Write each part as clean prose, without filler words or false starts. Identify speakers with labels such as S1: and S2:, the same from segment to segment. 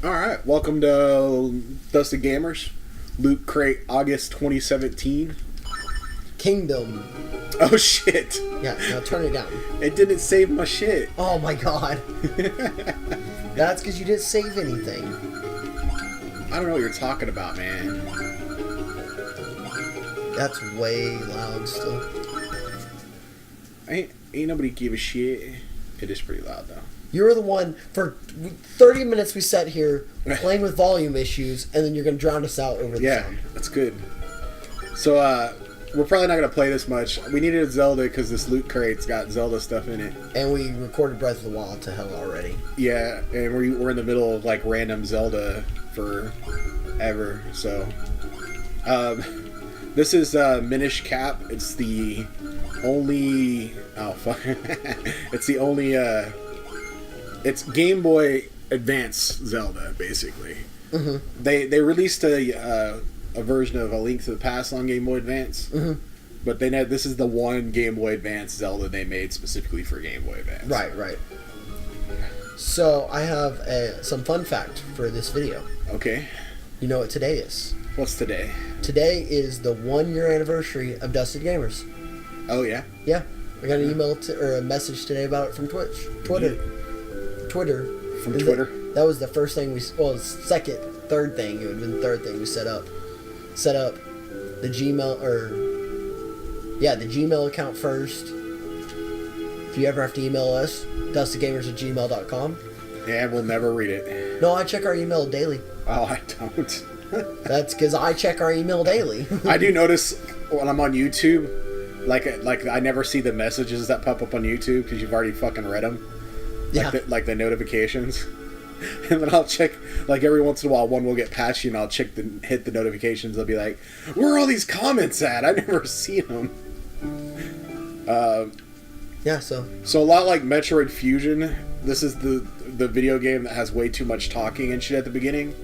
S1: Alright, welcome to Dusted Gamers. Loot Crate, August 2017.
S2: Kingdom.
S1: Oh shit!
S2: Yeah, now turn it down.
S1: It didn't save my shit.
S2: Oh my god. That's because you didn't save anything.
S1: I don't know what you're talking about, man.
S2: That's way loud still.
S1: Ain't nobody give a shit. It is pretty loud though.
S2: You were the one, for 30 minutes we sat here playing with volume issues, and then you're going to drown us out over the sound.
S1: That's good. So, we're probably not going to play this much. We needed a Zelda because this Loot Crate's got Zelda stuff in it.
S2: And we recorded Breath of the Wild to hell already.
S1: Yeah, and we're in the middle of, like, random Zelda forever, so... this is Minish Cap. It's the only... Oh, fuck. It's the only... It's Gameboy Advance Zelda, basically. Mm-hmm. They released a version of A Link to the Past on Game Boy Advance, but this is the one Game Boy Advance Zelda they made specifically for Game Boy Advance.
S2: Right. So I have some fun fact for this video.
S1: Okay.
S2: You know what today is?
S1: What's today?
S2: Today is the 1-year anniversary of Dusted Gamers.
S1: Oh yeah.
S2: Yeah, I got an email or a message today about it from Twitter.
S1: From Twitter.
S2: That was the first thing third thing. It would have been the third thing we set up. Set up the Gmail the Gmail account first. If you ever have to email us, dustedgamers@gmail.com.
S1: Yeah, we'll never read it.
S2: No, I check our email daily.
S1: Oh, I don't.
S2: That's because I check our email daily.
S1: I do notice when I'm on YouTube, like I never see the messages that pop up on YouTube because you've already fucking read them. Like the notifications. And then I'll check, like every once in a while one will get patchy and I'll hit the notifications. They'll be like, where are all these comments at? I never see them. So a lot like Metroid Fusion, this is the video game that has way too much talking and shit at the beginning.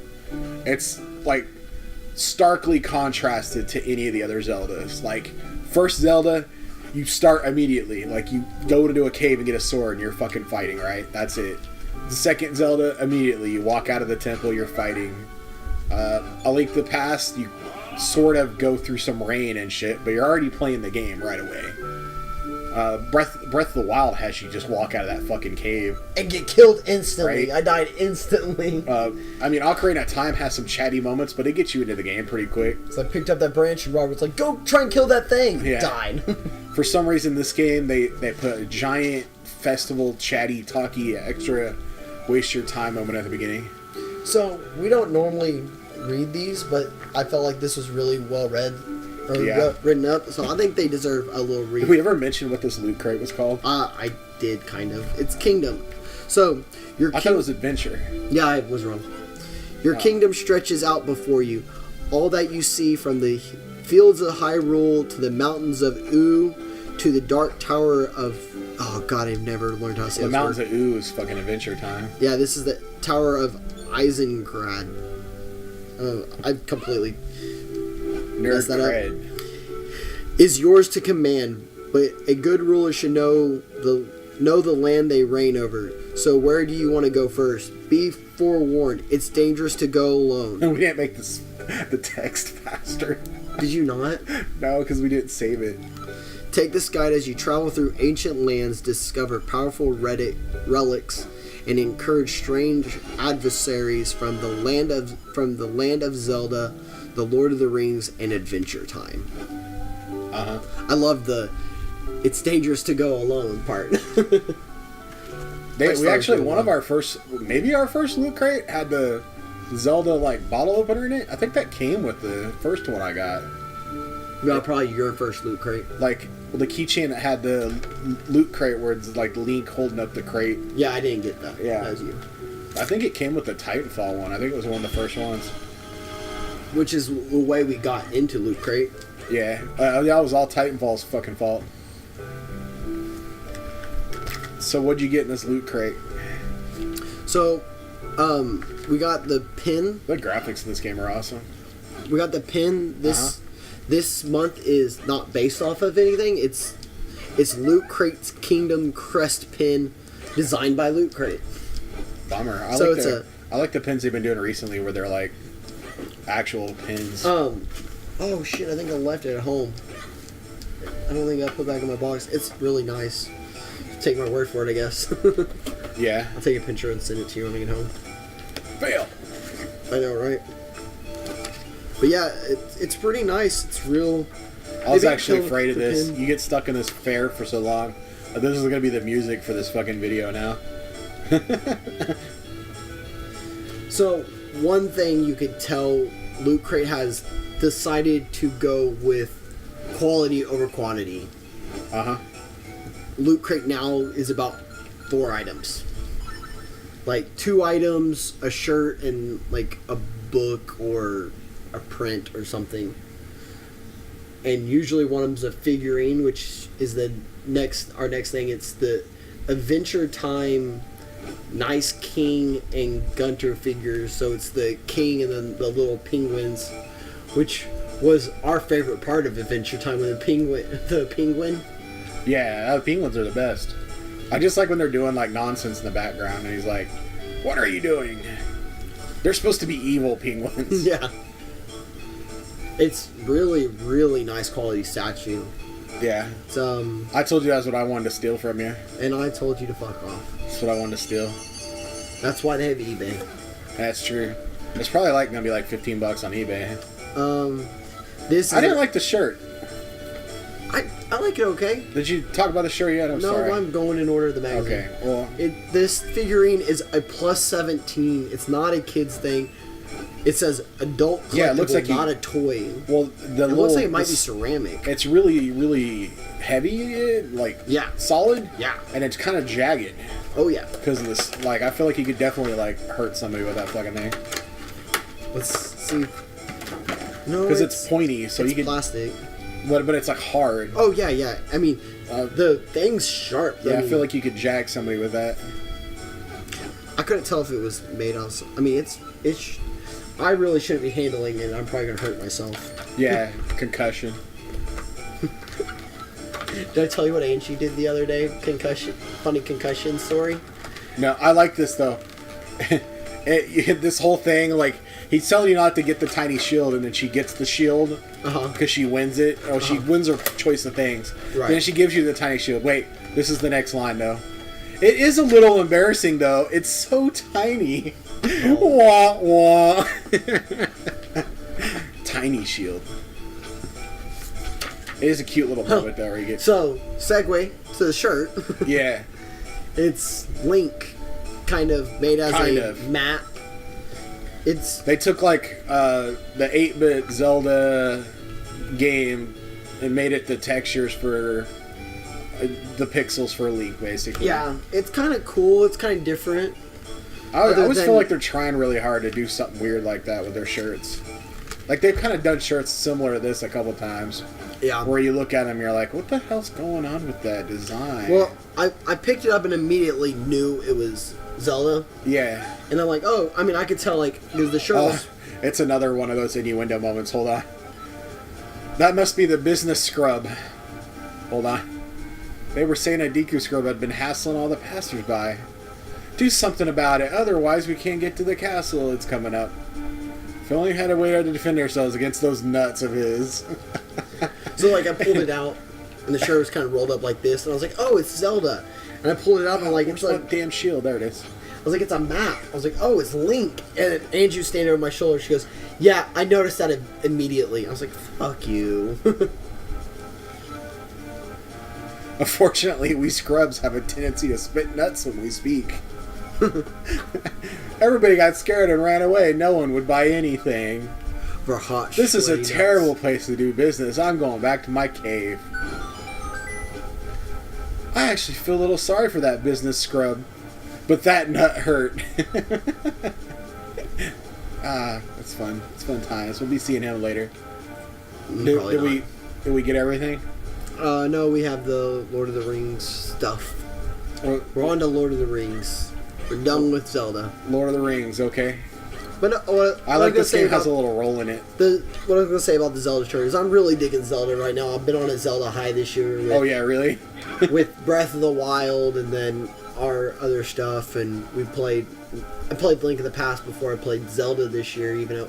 S1: It's like starkly contrasted to any of the other Zeldas. Like first Zelda, you start immediately. Like, you go into a cave and get a sword and you're fucking fighting, right? That's it. The second Zelda, immediately. You walk out of the temple, you're fighting. A Link to the Past, you sort of go through some rain and shit, but you're already playing the game right away. Breath of the Wild has you just walk out of that fucking cave.
S2: And get killed instantly.
S1: Right?
S2: I died instantly.
S1: Ocarina of Time has some chatty moments, but it gets you into the game pretty quick.
S2: So I picked up that branch and Robert's like, go try and kill that thing.
S1: Yeah.
S2: Died.
S1: For some reason, this game, they put a giant festival, chatty, talky, extra waste your time moment at the beginning.
S2: So, we don't normally read these, but I felt like this was really well read. Written up, so I think they deserve a little read.
S1: Did we ever mention what this Loot Crate was called?
S2: I did, kind of. It's Kingdom. So,
S1: I thought it was Adventure.
S2: Yeah, I was wrong. Your kingdom stretches out before you. All that you see from the fields of Hyrule to the mountains of Oo to the dark tower of... Oh, God, I've never learned how to say
S1: The
S2: this
S1: mountains
S2: word.
S1: of Oo is fucking Adventure Time.
S2: Yeah, this is the Tower of Isengard. I've completely...
S1: Nerd cred.
S2: Is yours to command, but a good ruler should know the land they reign over. So where do you want to go first? Be forewarned, it's dangerous to go alone.
S1: We can't make the text faster.
S2: Did you not?
S1: No, because we didn't save it.
S2: Take this guide as you travel through ancient lands, discover powerful relics, and encourage strange adversaries from the land of Zelda, the Lord of the Rings, and Adventure Time. I love the "it's dangerous to go alone" part.
S1: We actually, one of our first, maybe our first Loot Crate had the Zelda like bottle opener in it. I think that came with the first one I got.
S2: No, probably your first Loot Crate.
S1: Like the keychain that had the Loot Crate where it's like Link holding up the crate.
S2: Yeah, I didn't get that.
S1: Yeah,
S2: that was you.
S1: I think it came with the Titanfall one. I think it was one of the first ones.
S2: Which is the way we got into Loot Crate.
S1: Yeah, that was all Titanfall's fucking fault. So what'd you get in this Loot Crate?
S2: So, we got the pin.
S1: The graphics in this game are awesome.
S2: We got the pin. This month is not based off of anything. It's Loot Crate's Kingdom Crest pin, designed by Loot Crate.
S1: Bummer. I like the pins they've been doing recently where they're like actual pins.
S2: Oh shit! I think I left it at home. I don't think I put it back in my box. It's really nice. Take my word for it, I guess.
S1: Yeah.
S2: I'll take a picture and send it to you when I get home.
S1: Fail.
S2: I know, right? But yeah, it's pretty nice. It's real.
S1: I was actually afraid of this. You get stuck in this fair for so long. This is going to be the music for this fucking video now.
S2: So, one thing you could tell Loot Crate has decided to go with quality over quantity.
S1: Uh-huh.
S2: Loot Crate now is about 4 items. Like 2 items, a shirt, and like a book or a print or something. And usually one of them's a figurine, which is our next thing. It's the Adventure Time Nice King and Gunter figures. So it's the king and then the little penguins, which was our favorite part of Adventure Time with the penguin.
S1: Yeah, the penguins are the best. I just like when they're doing like nonsense in the background and he's like, "What are you doing?" They're supposed to be evil penguins.
S2: Yeah. It's really, really nice quality statue.
S1: Yeah.
S2: It's,
S1: I told you that's what I wanted to steal from you.
S2: and I told you to fuck off.
S1: That's what I wanted to steal.
S2: That's why they have eBay.
S1: That's true. It's probably like gonna be like $15 on eBay.
S2: This
S1: I didn't like the shirt.
S2: I like it okay.
S1: Did you talk about the shirt yet? I'm sorry.
S2: No, I'm going in order of the magazine.
S1: Okay, well...
S2: This figurine is a plus 17. It's not a kid's thing. It says adult collectible,
S1: yeah, it looks like
S2: not a toy.
S1: Well,
S2: it looks like it might be ceramic.
S1: It's really, really heavy, like solid.
S2: Yeah.
S1: And it's kind of jagged.
S2: Oh, yeah.
S1: Because of this, like, I feel like you could definitely, like, hurt somebody with that fucking thing.
S2: Let's see. No,
S1: because it's pointy, so you can...
S2: plastic.
S1: But it's, like, hard.
S2: Oh, yeah, yeah. I mean, the thing's sharp.
S1: Yeah, I feel like you could jag somebody with that.
S2: I couldn't tell if it was made on... I mean, it's I really shouldn't be handling it. I'm probably going to hurt myself.
S1: Yeah, concussion.
S2: Did I tell you what Angie did the other day? Funny concussion story?
S1: No, I like this, though. This whole thing, like, he's telling you not to get the tiny shield, and then she gets the shield because she wins it. Oh, she wins her choice of things.
S2: Right.
S1: Then she gives you the tiny shield. Wait, this is the next line, though. It is a little embarrassing, though. It's so tiny. Wah, wah. Tiny shield. It is a cute little moment, though, where you get...
S2: So, segue to the shirt.
S1: Yeah.
S2: It's Link, kind of made as a map.
S1: They took, like, the 8-bit Zelda game and made it the textures for the pixels for Link, basically.
S2: Yeah, it's kind of cool. It's kind of different.
S1: I always feel like they're trying really hard to do something weird like that with their shirts. Like, they've kind of done shirts similar to this a couple times.
S2: Yeah.
S1: Where you look at them and you're like, what the hell's going on with that design?
S2: Well, I picked it up and immediately knew it was Zelda.
S1: Yeah.
S2: And I'm like, oh, I mean, I could tell, like, because the shirt was...
S1: It's another one of those innuendo moments. Hold on. That must be the business scrub. Hold on. They were saying a Deku scrub had been hassling all the passersby. Do something about it, otherwise we can't get to the castle. It's coming up. If we only had a way to defend ourselves against those nuts of his.
S2: So, like, I pulled it out, and the shirt was kind of rolled up like this, and I was like, oh, it's Zelda. And I pulled it out, and I'm like, it's like...
S1: damn shield, there it is.
S2: I was like, it's a map. I was like, oh, it's Link. And Andrew's standing over my shoulder. She goes, yeah, I noticed that immediately. I was like, fuck you.
S1: Unfortunately, we scrubs have a tendency to spit nuts when we speak. Everybody got scared and ran away. No one would buy anything.
S2: For hot
S1: This is a
S2: nuts.
S1: terrible place to do business. I'm going back to my cave. I actually feel a little sorry for that business scrub. But that nut hurt. That's fun. It's fun times. We'll be seeing him later. Did we get everything?
S2: No, we have the Lord of the Rings stuff. We're on to Lord of the Rings. We're done with Zelda.
S1: Lord of the Rings, okay.
S2: But
S1: I like this game has a little roll in it.
S2: What I was going to say about the Zelda shirt is I'm really digging Zelda right now. I've been on a Zelda high this year.
S1: Oh, yeah, really?
S2: With Breath of the Wild, and then our other stuff, and I played Link in the Past before I played Zelda this year, even though.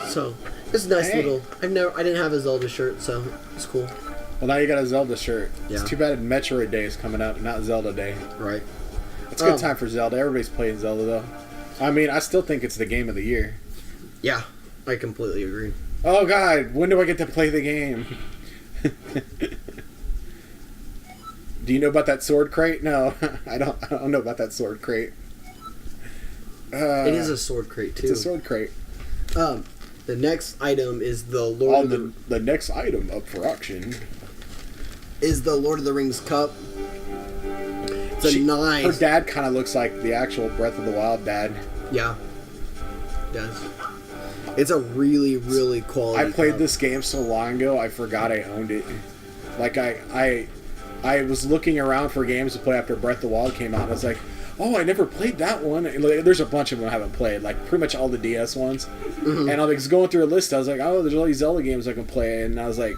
S2: So it's a nice little. I didn't have a Zelda shirt, so it's cool.
S1: Well, now you got a Zelda shirt.
S2: Yeah.
S1: It's too bad Metroid Day is coming up, not Zelda Day.
S2: Right.
S1: It's a good time for Zelda. Everybody's playing Zelda, though. I mean, I still think it's the game of the year.
S2: Yeah, I completely agree.
S1: Oh, God. When do I get to play the game? Do you know about that sword crate? No, I don't know about that sword crate.
S2: It is a sword crate, too.
S1: It's a sword crate.
S2: The next item is the Lord of the...
S1: The next item up for auction
S2: is the Lord of the Rings cup. It's nice...
S1: Her dad kind of looks like the actual Breath of the Wild dad.
S2: Yeah. It does. It's a really, really quality
S1: I played
S2: cup.
S1: this game so long ago, I forgot I owned it. Like, I was looking around for games to play after Breath of the Wild came out, and I was like, oh, I never played that one. There's a bunch of them I haven't played, like pretty much all the DS ones. Mm-hmm. And I was going through a list. I was like, oh, there's all these Zelda games I can play. And I was like,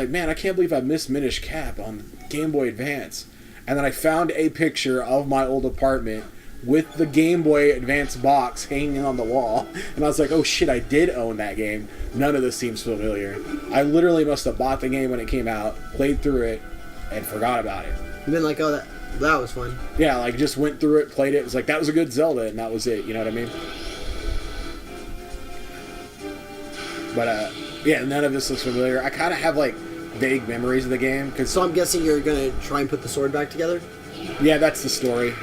S1: man, I can't believe I missed Minish Cap on Game Boy Advance. And then I found a picture of my old apartment with the Game Boy Advance box hanging on the wall. And I was like, oh shit, I did own that game. None of this seems familiar. I literally must have bought the game when it came out, played through it, and forgot about it.
S2: You've been like, oh, that was fun.
S1: Yeah, like just went through it, played it. It was like, that was a good Zelda, and that was it. You know what I mean? But, yeah, none of this looks familiar. I kind of have, like, vague memories of the game.
S2: So I'm guessing you're going to try and put the sword back together?
S1: Yeah, that's the story.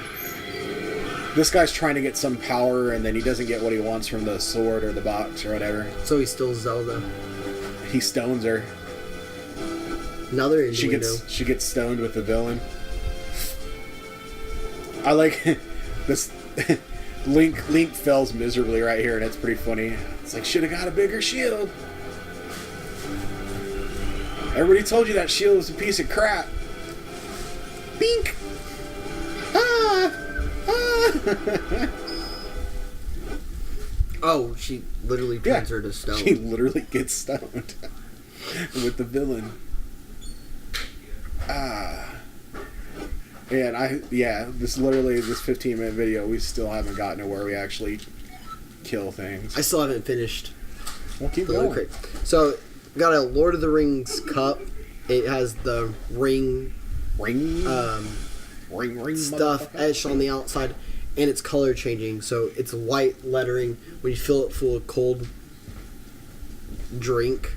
S1: This guy's trying to get some power, and then he doesn't get what he wants from the sword or the box or whatever.
S2: So he steals Zelda.
S1: He stones her.
S2: Another innuendo.
S1: She gets stoned with the villain. I like this. Link fails miserably right here, and it's pretty funny. It's like, should have got a bigger shield. Everybody told you that shield was a piece of crap. Bink. Ah.
S2: Oh, she literally turns her to stone.
S1: She literally gets stoned with the villain. And this 15-minute video, we still haven't gotten to where we actually kill things.
S2: I still haven't finished.
S1: Well, keep going.
S2: So, got a Lord of the Rings cup. It has the ring stuff etched on the outside, and it's color changing. So it's white lettering. When you fill it full of cold drink,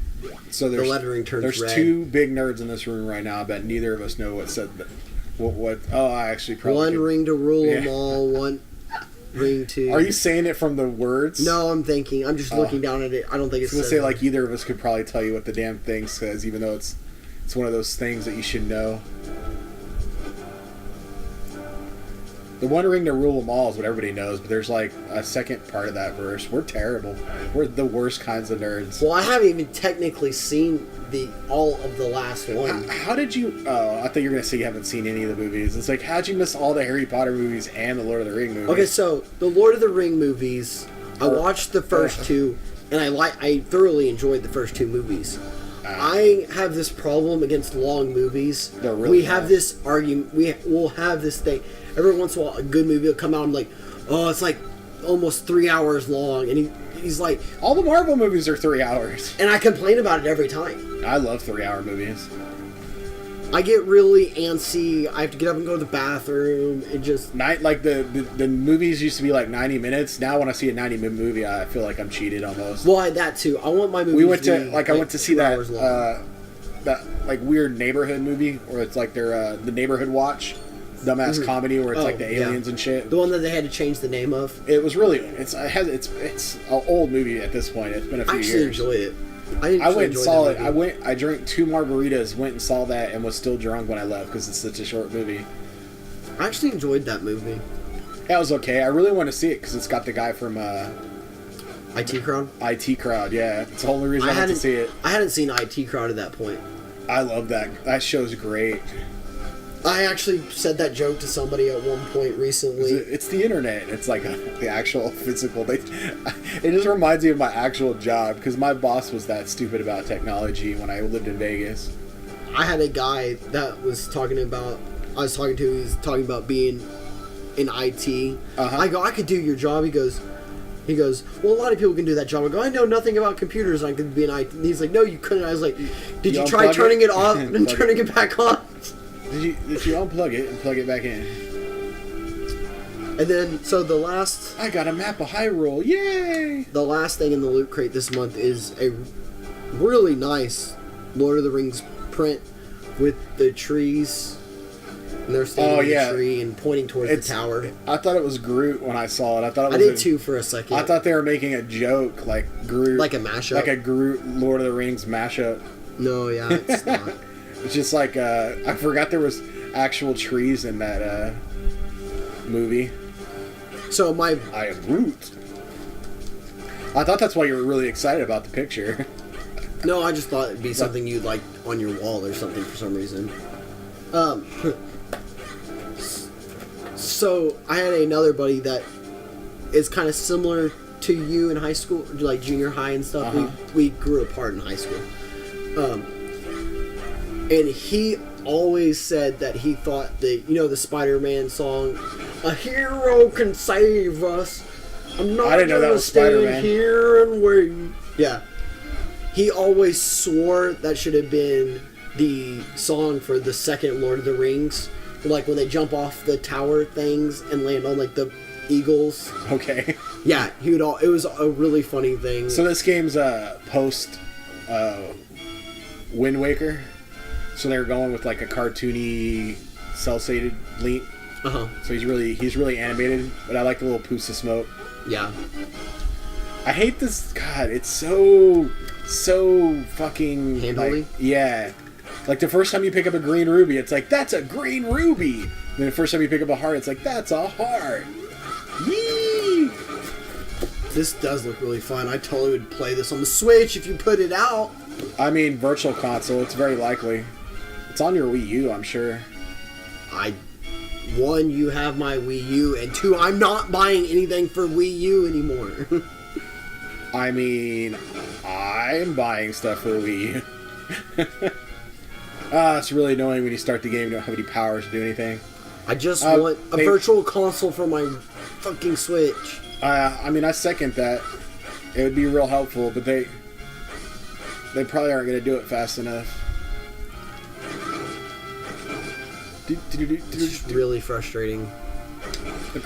S1: so
S2: the lettering turns red.
S1: There's two big nerds in this room right now. I bet neither of us know what said that. What? Oh, I actually probably.
S2: One ring to rule them all. One ring to.
S1: Are you saying it from the words?
S2: No, I'm thinking. I'm just looking down at it. I don't think it's.
S1: I was gonna say like either of us could probably tell you what the damn thing says, even though it's one of those things that you should know. The one ring to rule them all is what everybody knows, but there's like a second part of that verse. We're terrible. We're the worst kinds of nerds.
S2: Well, I haven't even technically seen all of the last one.
S1: How did you... Oh, I thought you were going to say you haven't seen any of the movies. It's like, how'd you miss all the Harry Potter movies and the Lord of the Ring movies?
S2: Okay, so the Lord of the Ring movies, I watched the first two, and I thoroughly enjoyed the first two movies. I have this problem against long movies.
S1: Really
S2: have this argument. We'll have this thing. Every once in a while, a good movie will come out. I'm like, oh, it's like almost 3 hours long, and he's like,
S1: all the Marvel movies are 3 hours,
S2: and I complain about it every time.
S1: I love 3-hour movies.
S2: I get really antsy. I have to get up and go to the bathroom. It just
S1: the movies used to be like 90 minutes. Now when I see a 90-minute movie, I feel like I'm cheated almost.
S2: Well, that too. I want my movies.
S1: We went to I went to see that like weird neighborhood movie where it's like their the Neighborhood Watch. Dumbass comedy where it's like the aliens and shit.
S2: The one that they had to change the name of.
S1: It was really it's an old movie at this point. It's been a few years.
S2: I actually enjoyed it.
S1: I went and saw it. I drank 2 margaritas, went and saw that, and was still drunk when I left because it's such a short movie.
S2: I actually enjoyed that movie.
S1: Yeah, it was okay. I really want to see it because it's got the guy from
S2: IT Crowd.
S1: IT Crowd, yeah. It's the only reason I went to see it.
S2: I hadn't seen IT Crowd at that point.
S1: I love that. That show's great.
S2: I actually said that joke to somebody at one point recently.
S1: It's the internet. It's like the actual physical. It just reminds me of my actual job because my boss was that stupid about technology when I lived in Vegas.
S2: I had a guy that was talking about I was talking to, he's talking about being in IT.
S1: Uh-huh.
S2: I go, I could do your job. He goes, well, a lot of people can do that job. I go, I know nothing about computers. I could be in IT. And he's like, no, you couldn't. I was like, did you try turning it off and turning it back on?
S1: Did you unplug it and plug it back in?
S2: And then, so the last...
S1: I got a map of Hyrule. Yay!
S2: The last thing in the Loot Crate this month is a really nice Lord of the Rings print with the trees. And they're standing in the tree and pointing towards the tower.
S1: I thought it was Groot when I saw it.
S2: I did too for a second.
S1: I thought they were making a joke, like Groot.
S2: Like a mashup.
S1: Like a Groot Lord of the Rings mashup.
S2: No, yeah, it's not.
S1: It's just like, I forgot there was actual trees in that movie.
S2: So
S1: I am Groot. I thought that's why you were really excited about the picture.
S2: No, I just thought it'd be something you'd like on your wall or something for some reason. So I had another buddy that is kind of similar to you in high school, like junior high and stuff.
S1: Uh-huh.
S2: We grew apart in high school. And he always said that he thought that, the Spider-Man song, "A hero can save us. I'm not gonna stand here and wait." Yeah. He always swore that should have been the song for the second Lord of the Rings. Like when they jump off the tower things and land on like the eagles.
S1: Okay.
S2: Yeah, it was a really funny thing.
S1: So this game's post Wind Waker. So they're going with like a cartoony, cel-shaded Link.
S2: Uh-huh. So
S1: he's really animated, but I like the little poofs of smoke.
S2: Yeah.
S1: I hate this. God, it's so fucking
S2: handily.
S1: Yeah. Like the first time you pick up a green ruby, it's like, that's a green ruby. And then the first time you pick up a heart, it's like, that's a heart. Yee!
S2: This does look really fun. I totally would play this on the Switch if you put it out.
S1: I mean, Virtual Console, it's very likely. It's on your Wii U, I'm sure.
S2: One, you have my Wii U, and two, I'm not buying anything for Wii U anymore.
S1: I mean, I'm buying stuff for Wii U. It's really annoying when you start the game and don't have any powers to do anything.
S2: I just want a virtual console for my fucking Switch.
S1: I mean, I second that. It would be real helpful, but they probably aren't going to do it fast enough.
S2: It's just really frustrating.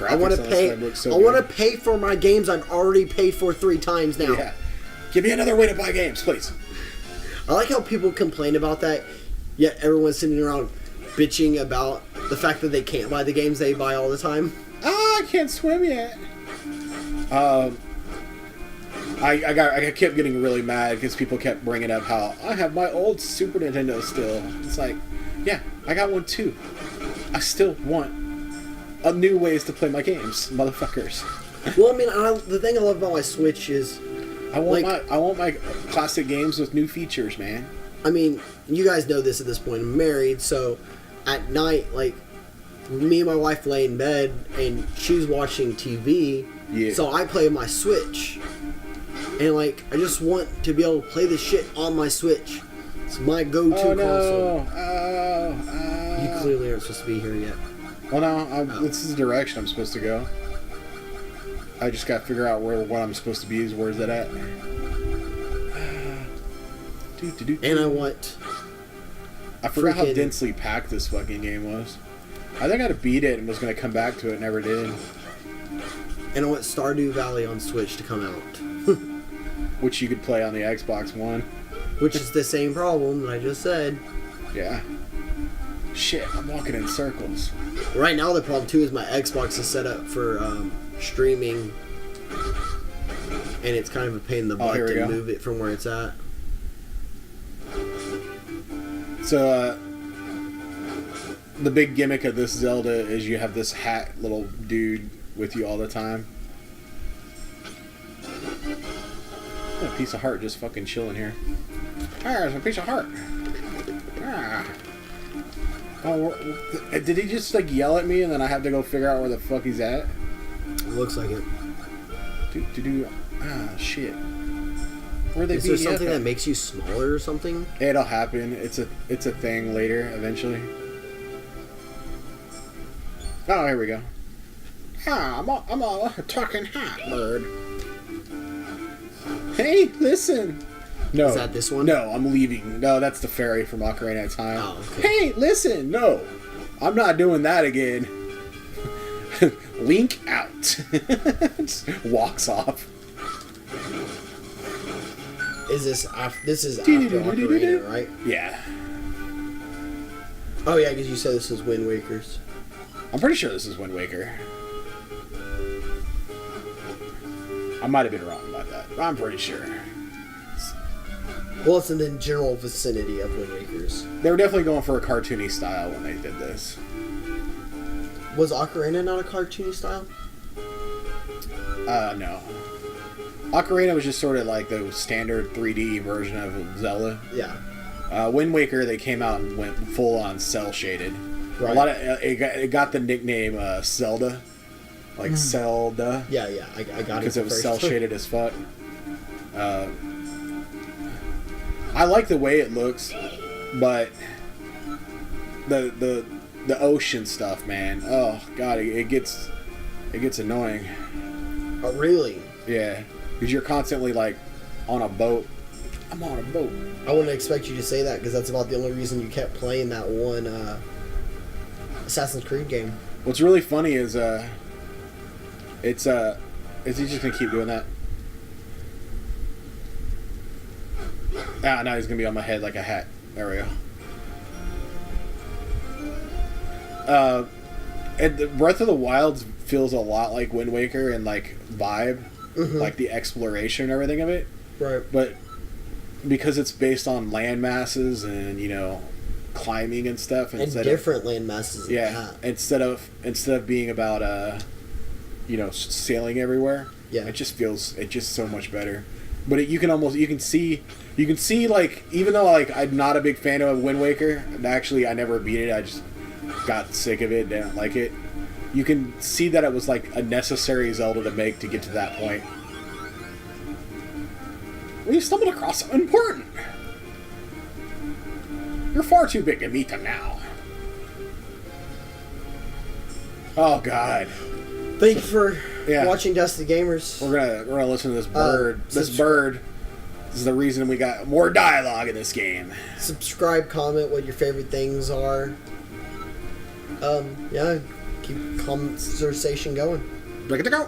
S1: I want to pay.
S2: I want to pay for my games I've already paid for 3 times now.
S1: Yeah. Give me another way to buy games, please.
S2: I like how people complain about that, yet everyone's sitting around bitching about the fact that they can't buy the games they buy all the time.
S1: I can't swim yet. I kept getting really mad because people kept bringing up how I have my old Super Nintendo still. It's like, yeah, I got one too. I still want new ways to play my games, motherfuckers.
S2: Well, I mean, the thing I love about my Switch is
S1: I want my classic games with new features, man.
S2: I mean, you guys know this at this point. I'm married, so at night, like, me and my wife lay in bed, and she's watching TV.
S1: Yeah.
S2: So I play my Switch. And, like, I just want to be able to play this shit on my Switch. It's my go-to console. You clearly aren't supposed to be here yet.
S1: Well, no, this is the direction I'm supposed to go. I just got to figure out what I'm supposed to be. Where's that at?
S2: And I want...
S1: I forgot how densely packed this fucking game was. I think I'd beat it and was going to come back to it. Never did.
S2: And I want Stardew Valley on Switch to come out.
S1: Which you could play on the Xbox One.
S2: Which is the same problem that I just said.
S1: Yeah. Shit, I'm walking in circles.
S2: Right now the problem too is my Xbox is set up for streaming. And it's kind of a pain in the butt to move it from where it's at.
S1: So, the big gimmick of this Zelda is you have this hat little dude with you all the time. A piece of heart just fucking chilling here. There's a piece of heart. Oh, did he just like yell at me and then I have to go figure out where the fuck he's at?
S2: Looks like it.
S1: Shit. Where they
S2: Is there something that makes you smaller or something?
S1: It'll happen. It's a thing later, eventually. Oh, here we go. Ah, I'm a talking hat bird. Hey, listen. No.
S2: Is that this one?
S1: No, I'm leaving. No, that's the fairy from Ocarina of Time.
S2: Oh, okay.
S1: Hey, listen. No, I'm not doing that again. Link out. Just walks off.
S2: Is this after Ocarina, right?
S1: Yeah.
S2: Oh yeah, because you said this was Wind Waker's.
S1: I'm pretty sure this is Wind Waker. I might have been wrong about that, but I'm pretty sure.
S2: Well, it's in the general vicinity of Wind Waker's.
S1: They were definitely going for a cartoony style when they did this.
S2: Was Ocarina not a cartoony style?
S1: No. Ocarina was just sort of like the standard 3D version of Zelda.
S2: Yeah.
S1: Wind Waker, they came out and went full on cell shaded.
S2: Right.
S1: A lot of it got the nickname Zelda, like Zelda.
S2: Yeah, I got it.
S1: Because it was cell shaded as fuck. I like the way it looks, but the ocean stuff, man. Oh god, it gets annoying.
S2: Oh, really?
S1: Yeah, because you're constantly like on a boat. I'm on a boat.
S2: I wouldn't expect you to say that because that's about the only reason you kept playing that one Assassin's Creed game.
S1: What's really funny is is he just gonna keep doing that? Ah, now he's gonna be on my head like a hat. There we go. And the Breath of the Wild feels a lot like Wind Waker and like vibe, like the exploration and everything of it.
S2: Right.
S1: But because it's based on land masses and climbing and stuff,
S2: And different land masses.
S1: Instead of being about sailing everywhere, it just so much better. But you can see like, even though like I'm not a big fan of Wind Waker, actually I never beat it. I just got sick of it, didn't like it. You can see that it was like a necessary Zelda to make to get to that point. We stumbled across something important. You're far too big to meet them now. Oh god.
S2: Thank you for watching Dusty Gamers.
S1: We're gonna listen to this bird. This is the reason we got more dialogue in this game.
S2: Subscribe, comment what your favorite things are. Keep conversation going.
S1: Look at the go.